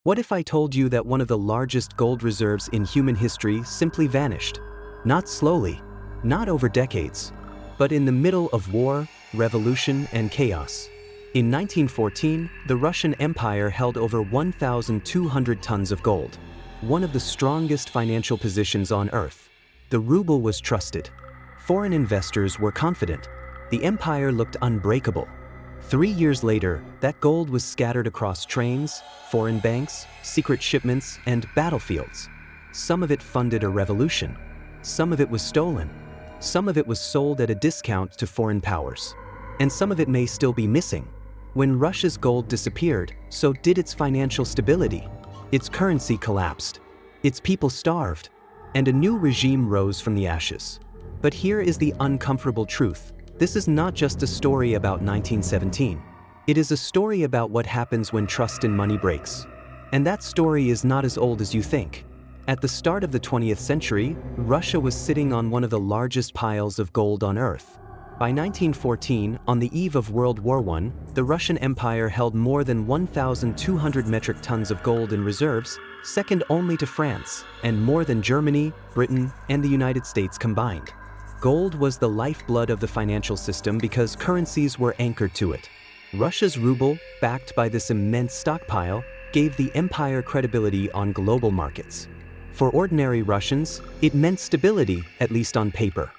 What if I told you that one of the largest gold reserves in human history simply vanished? Not slowly, not over decades, but in the middle of war, revolution, and chaos. In 1914, the Russian Empire held over 1,200 tons of gold, one of the strongest financial positions on earth. The ruble was trusted. Foreign investors were confident. The empire looked unbreakable. 3 years later, that gold was scattered across trains, foreign banks, secret shipments, and battlefields. Some of it funded a revolution. Some of it was stolen. Some of it was sold at a discount to foreign powers. And some of it may still be missing. When Russia's gold disappeared, so did its financial stability. Its currency collapsed. Its people starved. And a new regime rose from the ashes. But here is the uncomfortable truth. This is not just a story about 1917. It is a story about what happens when trust in money breaks. And that story is not as old as you think. At the start of the 20th century, Russia was sitting on one of the largest piles of gold on Earth. By 1914, on the eve of World War I, the Russian Empire held more than 1,200 metric tons of gold in reserves, second only to France, and more than Germany, Britain, and the United States combined. Gold was the lifeblood of the financial system because currencies were anchored to it. Russia's ruble, backed by this immense stockpile, gave the empire credibility on global markets. For ordinary Russians, it meant stability, at least on paper.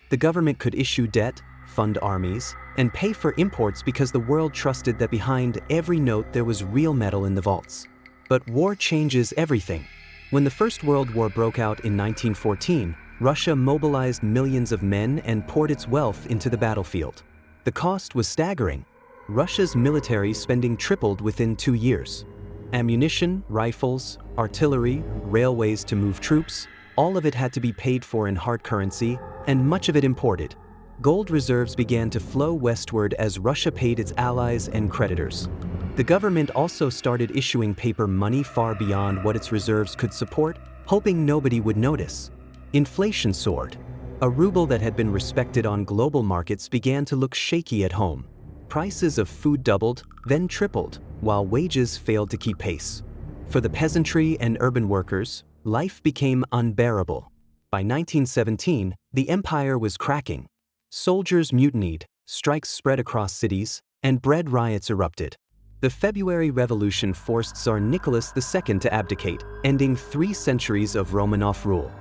The government could issue debt, fund armies, and pay for imports because the world trusted that behind every note there was real metal in the vaults. But war changes everything. When the First World War broke out in 1914, Russia mobilized millions of men and poured its wealth into the battlefield. The cost was staggering. Russia's military spending tripled within 2 years. Ammunition, rifles, artillery, railways to move troops, all of it had to be paid for in hard currency, and much of it imported. Gold reserves began to flow westward as Russia paid its allies and creditors. The government also started issuing paper money far beyond what its reserves could support, hoping nobody would notice. Inflation soared. A ruble that had been respected on global markets began to look shaky at home. Prices of food doubled, then tripled, while wages failed to keep pace. For the peasantry and urban workers, life became unbearable. By 1917, the empire was cracking. Soldiers mutinied, strikes spread across cities, and bread riots erupted. The February Revolution forced Tsar Nicholas II to abdicate, ending 3 centuries of Romanov rule.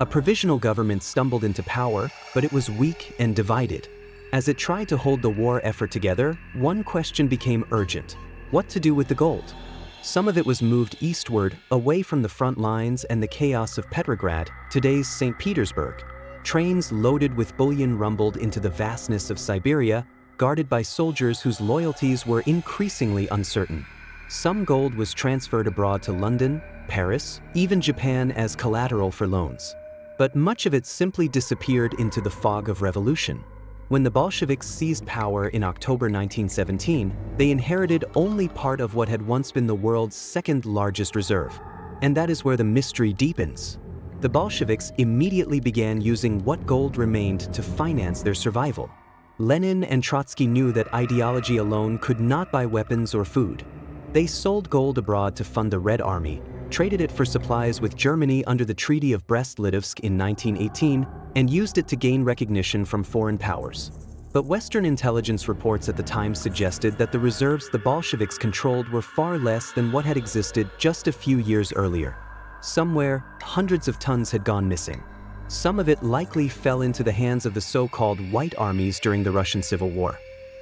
A provisional government stumbled into power, but it was weak and divided. As it tried to hold the war effort together, one question became urgent: what to do with the gold? Some of it was moved eastward, away from the front lines and the chaos of Petrograd, today's St. Petersburg. Trains loaded with bullion rumbled into the vastness of Siberia, guarded by soldiers whose loyalties were increasingly uncertain. Some gold was transferred abroad to London, Paris, even Japan as collateral for loans. But much of it simply disappeared into the fog of revolution. When the Bolsheviks seized power in October 1917, they inherited only part of what had once been the world's second largest reserve. And that is where the mystery deepens. The Bolsheviks immediately began using what gold remained to finance their survival. Lenin and Trotsky knew that ideology alone could not buy weapons or food. They sold gold abroad to fund the Red Army, traded it for supplies with Germany under the Treaty of Brest-Litovsk in 1918, and used it to gain recognition from foreign powers. But Western intelligence reports at the time suggested that the reserves the Bolsheviks controlled were far less than what had existed just a few years earlier. Somewhere, hundreds of tons had gone missing. Some of it likely fell into the hands of the so-called White Armies during the Russian Civil War.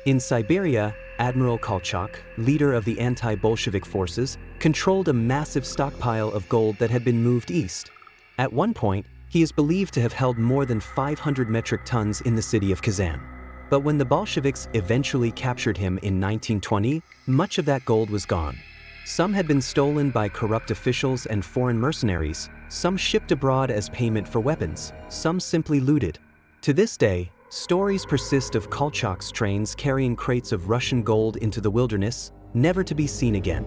In Siberia, Admiral Kolchak, leader of the anti-Bolshevik forces, controlled a massive stockpile of gold that had been moved east. At one point, he is believed to have held more than 500 metric tons in the city of Kazan. But when the Bolsheviks eventually captured him in 1920, much of that gold was gone. Some had been stolen by corrupt officials and foreign mercenaries, some shipped abroad as payment for weapons, some simply looted. To this day, stories persist of Kolchak's trains carrying crates of Russian gold into the wilderness, never to be seen again.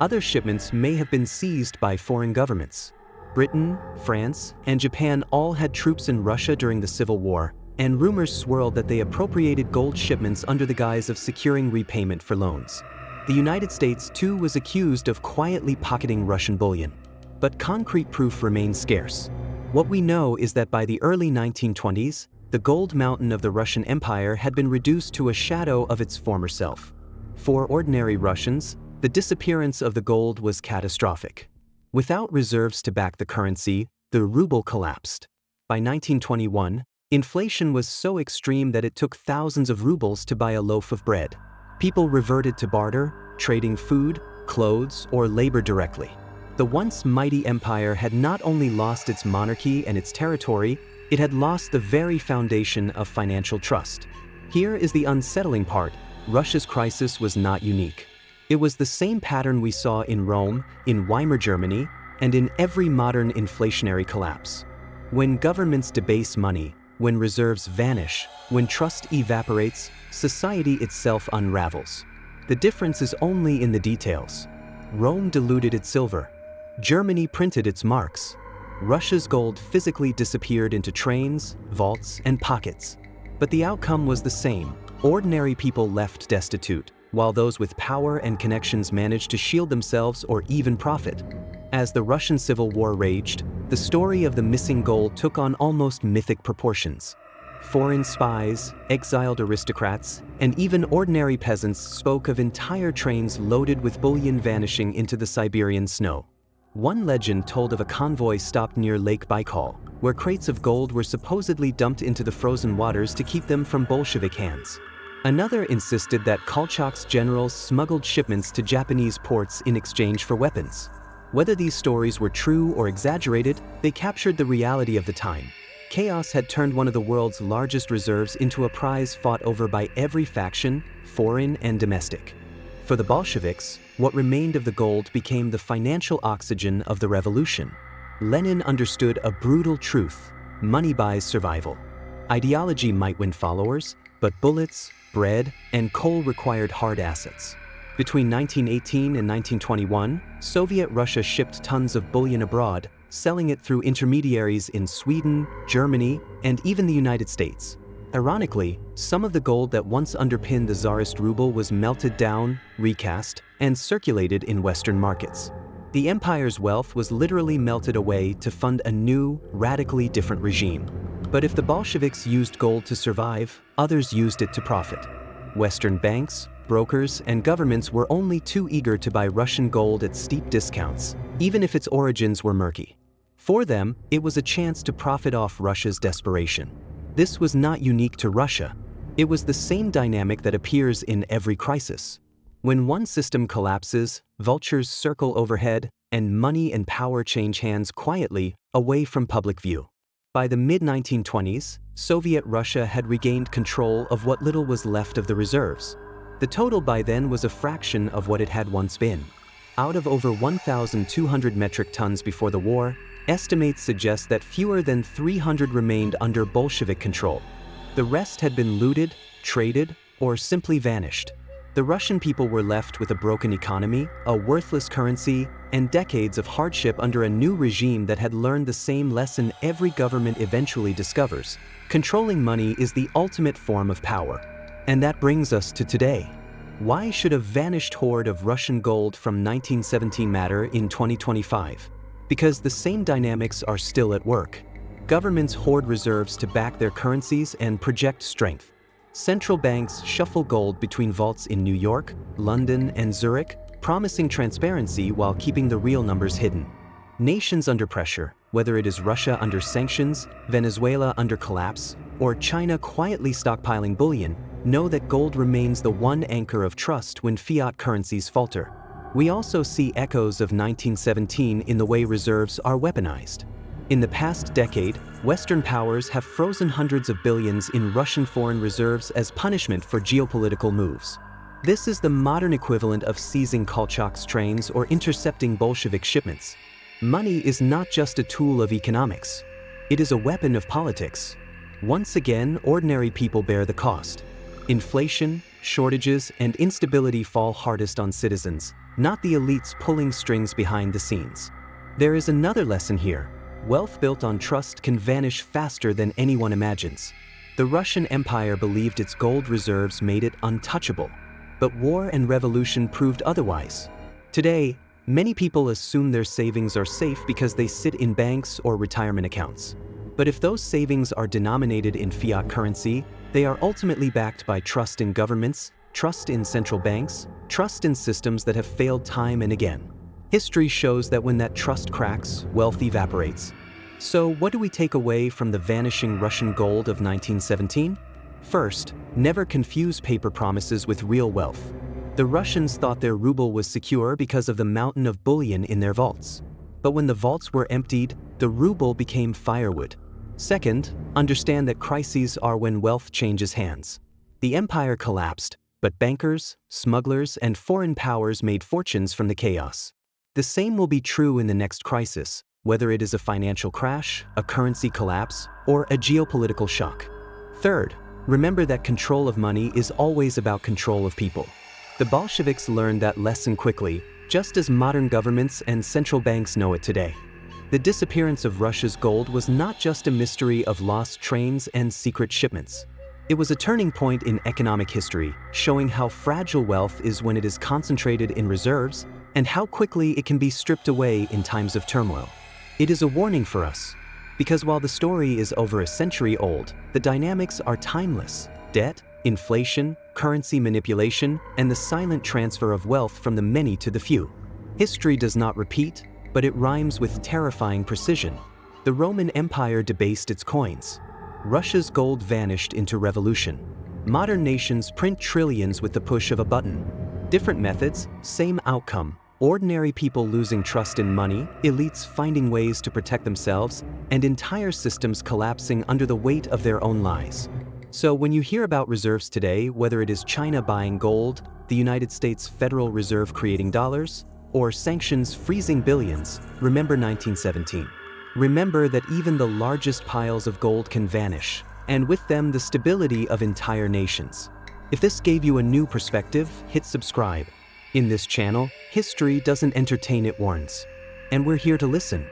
Other shipments may have been seized by foreign governments. Britain, France, and Japan all had troops in Russia during the Civil War, and rumors swirled that they appropriated gold shipments under the guise of securing repayment for loans. The United States too was accused of quietly pocketing Russian bullion. But concrete proof remained scarce. What we know is that by the early 1920s, the gold mountain of the Russian Empire had been reduced to a shadow of its former self. For ordinary Russians, the disappearance of the gold was catastrophic. Without reserves to back the currency, the ruble collapsed. By 1921, inflation was so extreme that it took thousands of rubles to buy a loaf of bread. People reverted to barter, trading food, clothes, or labor directly. The once mighty empire had not only lost its monarchy and its territory, it had lost the very foundation of financial trust. Here is the unsettling part: Russia's crisis was not unique. It was the same pattern we saw in Rome, in Weimar Germany, and in every modern inflationary collapse. When governments debase money, when reserves vanish, when trust evaporates, society itself unravels. The difference is only in the details. Rome diluted its silver. Germany printed its marks. Russia's gold physically disappeared into trains, vaults, and pockets. But the outcome was the same. Ordinary people left destitute, while those with power and connections managed to shield themselves or even profit. As the Russian Civil War raged, the story of the missing gold took on almost mythic proportions. Foreign spies, exiled aristocrats, and even ordinary peasants spoke of entire trains loaded with bullion vanishing into the Siberian snow. One legend told of a convoy stopped near Lake Baikal, where crates of gold were supposedly dumped into the frozen waters to keep them from Bolshevik hands. Another insisted that Kolchak's generals smuggled shipments to Japanese ports in exchange for weapons. Whether these stories were true or exaggerated, they captured the reality of the time. Chaos had turned one of the world's largest reserves into a prize fought over by every faction, foreign and domestic. For the Bolsheviks, what remained of the gold became the financial oxygen of the revolution. Lenin understood a brutal truth: money buys survival. Ideology might win followers, but bullets, bread, and coal required hard assets. Between 1918 and 1921, Soviet Russia shipped tons of bullion abroad, selling it through intermediaries in Sweden, Germany, and even the United States. Ironically, some of the gold that once underpinned the Tsarist ruble was melted down, recast, and circulated in Western markets. The empire's wealth was literally melted away to fund a new, radically different regime. But if the Bolsheviks used gold to survive, others used it to profit. Western banks, brokers, and governments were only too eager to buy Russian gold at steep discounts, even if its origins were murky. For them, it was a chance to profit off Russia's desperation. This was not unique to Russia. It was the same dynamic that appears in every crisis. When one system collapses, vultures circle overhead, and money and power change hands quietly, away from public view. By the mid-1920s, Soviet Russia had regained control of what little was left of the reserves. The total by then was a fraction of what it had once been. Out of over 1,200 metric tons before the war, estimates suggest that fewer than 300 remained under Bolshevik control. The rest had been looted, traded, or simply vanished. The Russian people were left with a broken economy, a worthless currency, and decades of hardship under a new regime that had learned the same lesson every government eventually discovers: controlling money is the ultimate form of power. And that brings us to today. Why should a vanished hoard of Russian gold from 1917 matter in 2025? Because the same dynamics are still at work. Governments hoard reserves to back their currencies and project strength. Central banks shuffle gold between vaults in New York, London, and Zurich, promising transparency while keeping the real numbers hidden. Nations under pressure, whether it is Russia under sanctions, Venezuela under collapse, or China quietly stockpiling bullion, know that gold remains the one anchor of trust when fiat currencies falter. We also see echoes of 1917 in the way reserves are weaponized. In the past decade, Western powers have frozen hundreds of billions in Russian foreign reserves as punishment for geopolitical moves. This is the modern equivalent of seizing Kolchak's trains or intercepting Bolshevik shipments. Money is not just a tool of economics. It is a weapon of politics. Once again, ordinary people bear the cost. Inflation, shortages, and instability fall hardest on citizens, not the elites pulling strings behind the scenes. There is another lesson here. Wealth built on trust can vanish faster than anyone imagines. The Russian Empire believed its gold reserves made it untouchable. But war and revolution proved otherwise. Today, many people assume their savings are safe because they sit in banks or retirement accounts. But if those savings are denominated in fiat currency, they are ultimately backed by trust in governments, trust in central banks, trust in systems that have failed time and again. History shows that when that trust cracks, wealth evaporates. So what do we take away from the vanishing Russian gold of 1917? First, never confuse paper promises with real wealth. The Russians thought their ruble was secure because of the mountain of bullion in their vaults. But when the vaults were emptied, the ruble became firewood. Second, understand that crises are when wealth changes hands. The empire collapsed, but bankers, smugglers, and foreign powers made fortunes from the chaos. The same will be true in the next crisis, whether it is a financial crash, a currency collapse, or a geopolitical shock. Third, remember that control of money is always about control of people. The Bolsheviks learned that lesson quickly, just as modern governments and central banks know it today. The disappearance of Russia's gold was not just a mystery of lost trains and secret shipments. It was a turning point in economic history, showing how fragile wealth is when it is concentrated in reserves and how quickly it can be stripped away in times of turmoil. It is a warning for us, because while the story is over a century old, the dynamics are timeless. Debt, inflation, currency manipulation, and the silent transfer of wealth from the many to the few. History does not repeat, but it rhymes with terrifying precision. The Roman Empire debased its coins. Russia's gold vanished into revolution. Modern nations print trillions with the push of a button. Different methods, same outcome. Ordinary people losing trust in money, elites finding ways to protect themselves, and entire systems collapsing under the weight of their own lies. So when you hear about reserves today, whether it is China buying gold, the United States Federal Reserve creating dollars, or sanctions freezing billions, remember 1917. Remember that even the largest piles of gold can vanish, and with them the stability of entire nations. If this gave you a new perspective, hit subscribe. In this channel, history doesn't entertain, it warns. And we're here to listen.